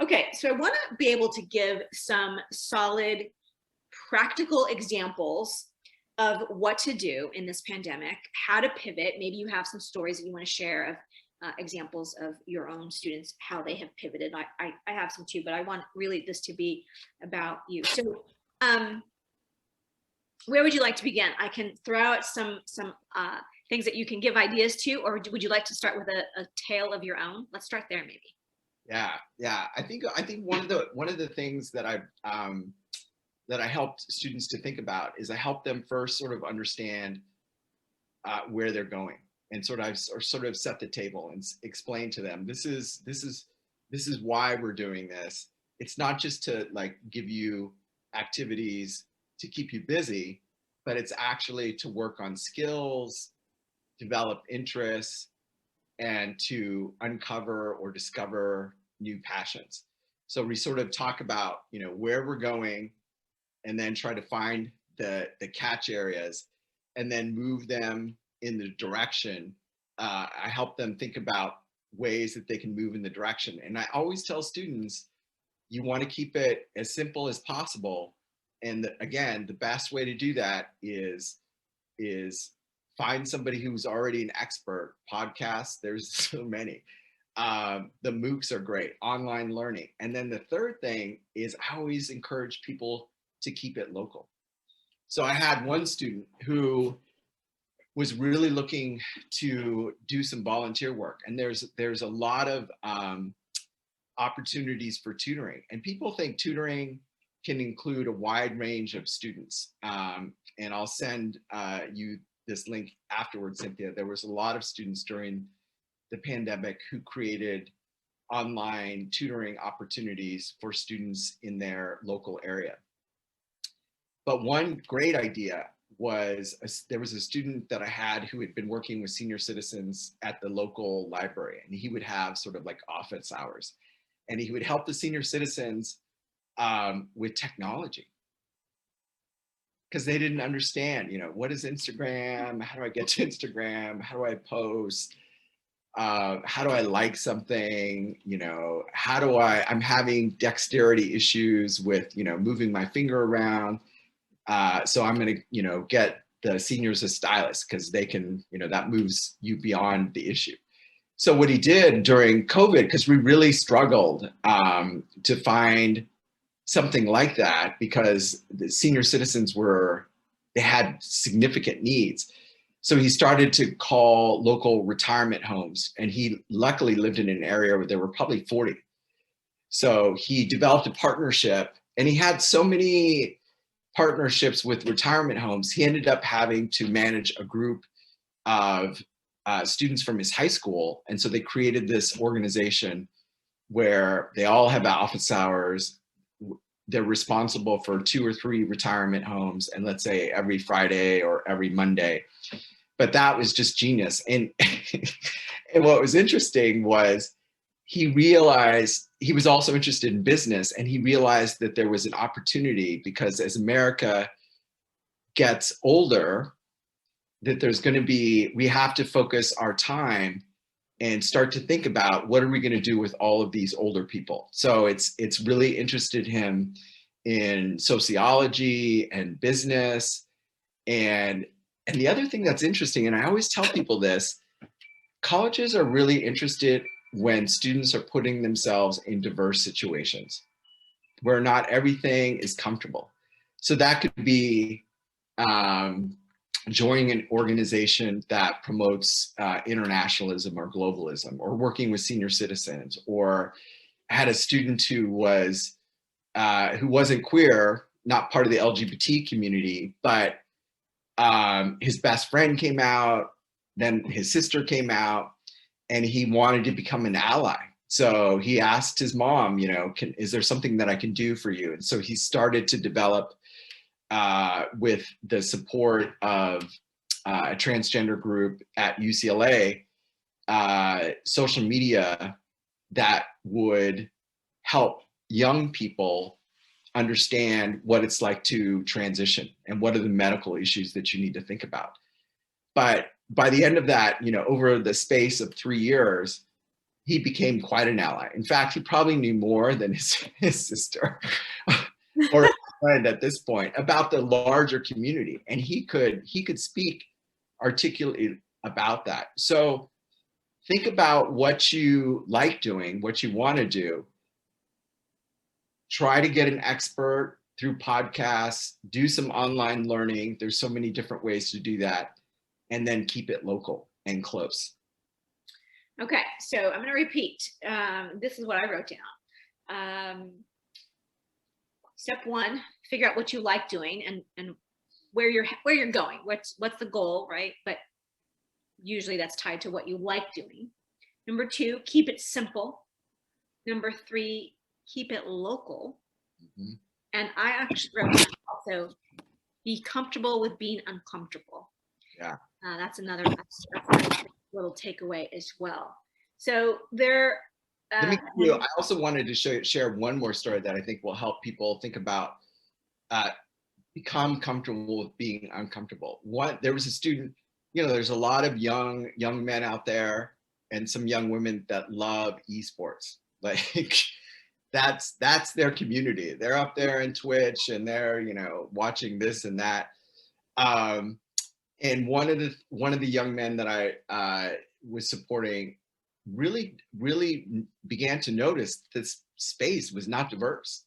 Okay, so I want to be able to give some solid, practical examples of what to do in this pandemic, how to pivot. Maybe you have some stories that you want to share of examples of your own students, how they have pivoted. I have some too, but I want really this to be about you. So where would you like to begin? I can throw out some things that you can give ideas to, or would you like to start with a tale of your own? Let's start there, maybe. Yeah. I think one of the things that I helped students to think about is I help them first sort of understand where they're going, and sort of set the table and explain to them this is why we're doing this. It's not just to like give you activities to keep you busy, but it's actually to work on skills, develop interests, and to uncover or discover new passions. So we sort of talk about, where we're going, and then try to find the catch areas, and then move them in the direction. I help them think about ways that they can move in the direction. And I always tell students, you want to keep it as simple as possible. And again, the best way to do that is find somebody who's already an expert. Podcasts, there's so many. The MOOCs are great, online learning. And then the third thing is I always encourage people to keep it local. So I had one student who was really looking to do some volunteer work. And there's a lot of opportunities for tutoring. And people think tutoring can include a wide range of students. And I'll send you this link afterwards, Cynthia. There was a lot of students during the pandemic who created online tutoring opportunities for students in their local area. But one great idea was there was a student that I had who had been working with senior citizens at the local library, and he would have sort of like office hours, and he would help the senior citizens with technology, because they didn't understand, what is Instagram? How do I get to Instagram? How do I post? How do I like something? I'm having dexterity issues with, moving my finger around. So I'm going to, get the seniors a stylus, because they can, that moves you beyond the issue. So what he did during COVID, because we really struggled to find something like that, because the senior citizens they had significant needs. So he started to call local retirement homes, and he luckily lived in an area where there were probably 40. So he developed a partnership, and he had so many partnerships with retirement homes, he ended up having to manage a group of students from his high school. And so they created this organization where they all have office hours. They're responsible for 2 or 3 retirement homes, and let's say every Friday or every Monday. But that was just genius. And, and what was interesting was he realized he was also interested in business, and he realized that there was an opportunity, because as America gets older, that there's going to be, we have to focus our time and start to think about what are we going to do with all of these older people. So it's really interested him in sociology and business. And the other thing that's interesting, and I always tell people this, colleges are really interested when students are putting themselves in diverse situations where not everything is comfortable. So that could be joining an organization that promotes internationalism or globalism, or working with senior citizens, or had a student who wasn't queer, not part of the LGBT community, but his best friend came out, then his sister came out, and he wanted to become an ally. So he asked his mom, is there something that I can do for you? And so he started to develop, with the support of a transgender group at UCLA, social media that would help young people understand what it's like to transition and what are the medical issues that you need to think about. But by the end of that, over the space of 3 years, he became quite an ally. In fact, he probably knew more than his sister or his friend at this point about the larger community. And he could speak articulately about that. So think about what you like doing, what you want to do. Try to get an expert through podcasts, do some online learning. There's so many different ways to do that. And then keep it local and close. Okay, so I'm going to repeat. This is what I wrote down. Step one, figure out what you like doing and where you're going. What's the goal, right? But usually that's tied to what you like doing. Number two, keep it simple. Number three, keep it local. Mm-hmm. And I actually wrote down also be comfortable with being uncomfortable. Yeah. That's another little takeaway as well. So there. I also wanted to share one more story that I think will help people think about become comfortable with being uncomfortable. There was a student, there's a lot of young men out there and some young women that love esports. Like that's their community. They're up there in Twitch and they're, watching this and that. And one of the young men that I was supporting really began to notice this space was not diverse.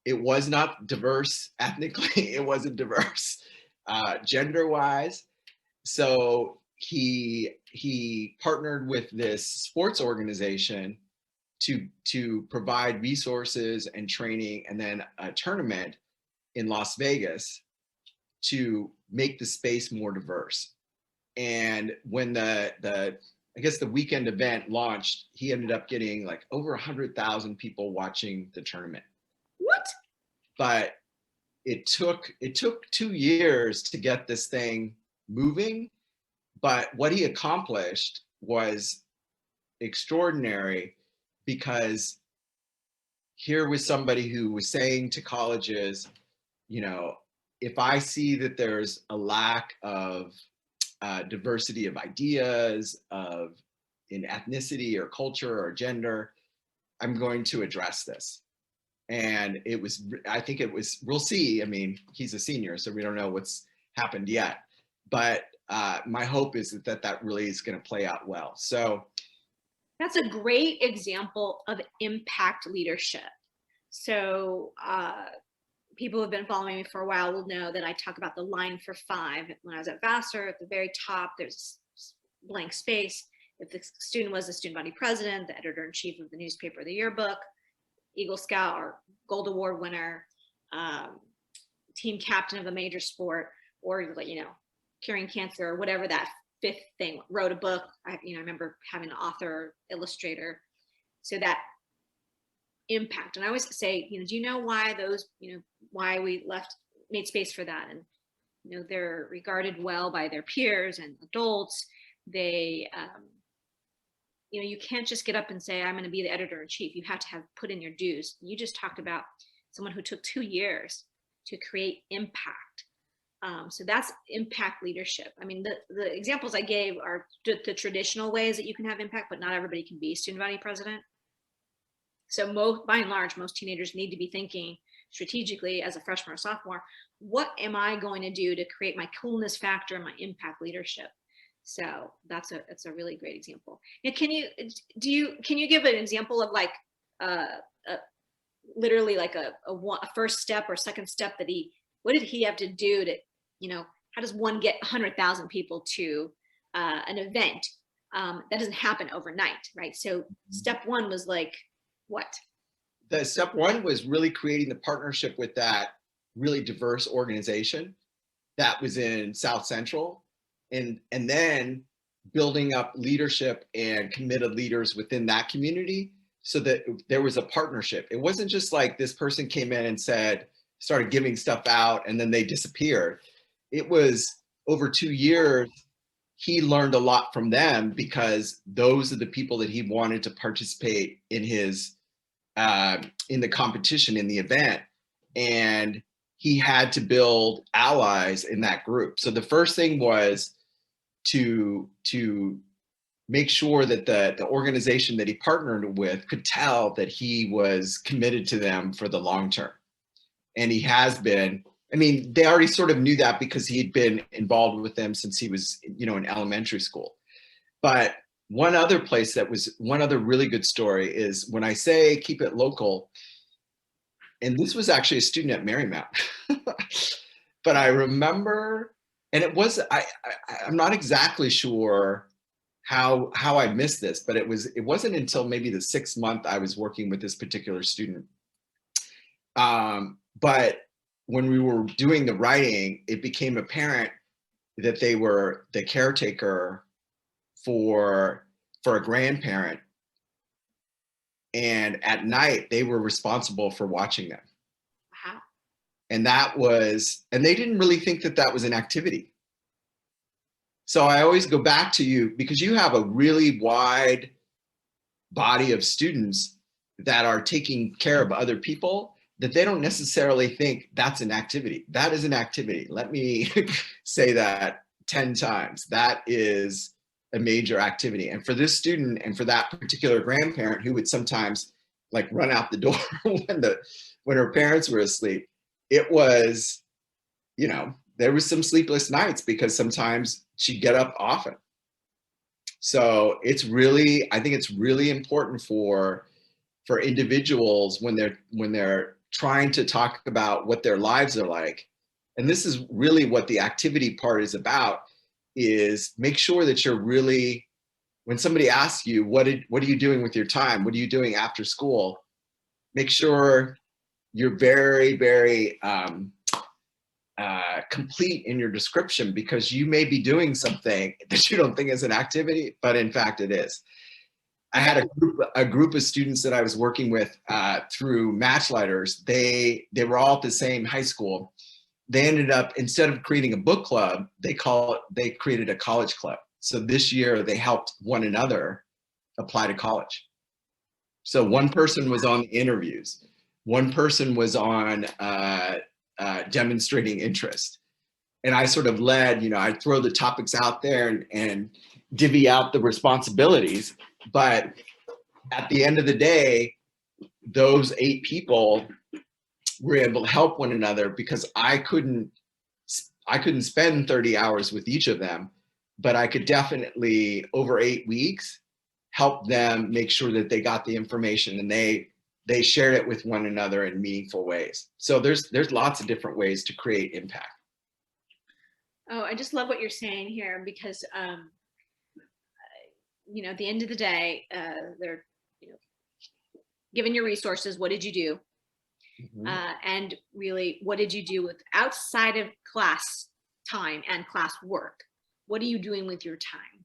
It was not diverse ethnically. It wasn't diverse gender-wise. So he partnered with this sports organization to provide resources and training, and then a tournament in Las Vegas to make the space more diverse. And when the weekend event launched, he ended up getting like over 100,000 people watching the tournament. What? But it took 2 years to get this thing moving. But what he accomplished was extraordinary, because here was somebody who was saying to colleges, if I see that there's a lack of diversity of ideas, in ethnicity or culture or gender, I'm going to address this. And we'll see. I mean, he's a senior, so we don't know what's happened yet. But my hope is that really is going to play out well. So that's a great example of impact leadership. So people who have been following me for a while will know that I talk about the line for 5. When I was at Vassar, at the very top, there's blank space. If the student was the student body president, the editor-in-chief of the newspaper, the yearbook, Eagle Scout or Gild Award winner, team captain of a major sport, or curing cancer or whatever that 5th thing, wrote a book. I remember having an author, illustrator. So that impact. And I always say, do you know why those, why we made space for that? And, they're regarded well by their peers and adults. They, you can't just get up and say, I'm going to be the editor-in-chief. You have to have put in your dues. You just talked about someone who took 2 years to create impact. So that's impact leadership. I mean, the examples I gave are the traditional ways that you can have impact, but not everybody can be student body president. So by and large, most teenagers need to be thinking strategically as a freshman or sophomore, what am I going to do to create my coolness factor and my impact leadership? So that's a really great example. Now, can you give an example of like literally like a first step or second step what did he have to do to, how does one get 100,000 people to an event? That doesn't happen overnight, right? So step 1 was like, what? The step 1 was really creating the partnership with that really diverse organization that was in South Central, and then building up leadership and committed leaders within that community so that there was a partnership. It wasn't just like this person came in and started giving stuff out and then they disappeared. It was over 2 years. He learned a lot from them because those are the people that he wanted to participate in his in the competition, in the event, and he had to build allies in that group. So the first thing was to make sure that the organization that he partnered with could tell that he was committed to them for the long term. And he has been. I mean, they already sort of knew that because he had been involved with them since he was, you know, in elementary school. But one other really good story is when I say keep it local, and this was actually a student at Marymount, but I remember, and it was, I'm not exactly sure how I missed this, but it wasn't until maybe the 6th month I was working with this particular student. But when we were doing the writing, it became apparent that they were the caretaker for a grandparent, and at night they were responsible for watching them. Wow. And they didn't really think that that was an activity. So I always go back to you, because you have a really wide body of students that are taking care of other people, that they don't necessarily think that's an activity. That is an activity. Let me say that 10 times. That is a major activity. And for this student and for that particular grandparent who would sometimes like run out the door when her parents were asleep, it was, you know, there was some sleepless nights because sometimes she'd get up often. So I think it's really important for individuals when they're trying to talk about what their lives are like. And this is really what the activity part is about, is make sure that you're really, when somebody asks you, what are you doing with your time? What are you doing after school? Make sure you're very, very complete in your description, because you may be doing something that you don't think is an activity, but in fact it is. I had a group of students that I was working with through Matchlighters. They were all at the same high school. They ended up, instead of creating a book club, they created a college club. So this year they helped one another apply to college. So one person was on the interviews, one person was on demonstrating interest. And I sort of led, you know, I throw the topics out there and divvy out the responsibilities. But at the end of the day, those 8 people were able to help one another, because I couldn't spend 30 hours with each of them, but I could definitely, over 8 weeks, help them make sure that they got the information and they shared it with one another in meaningful ways. So there's lots of different ways to create impact. Oh, I just love what you're saying here, because you know, at the end of the day, they're, you know, given your resources, what did you do? Mm-hmm. And really, what did you do with outside of class time and class work? What are you doing with your time?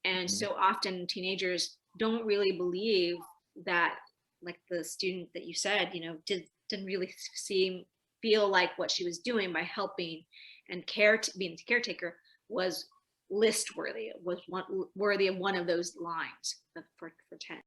And Mm-hmm. so often teenagers don't really believe that, like the student that you said, you know, didn't really feel like what she was doing by helping and being a caretaker was list worthy, was worthy of one of those lines for 10.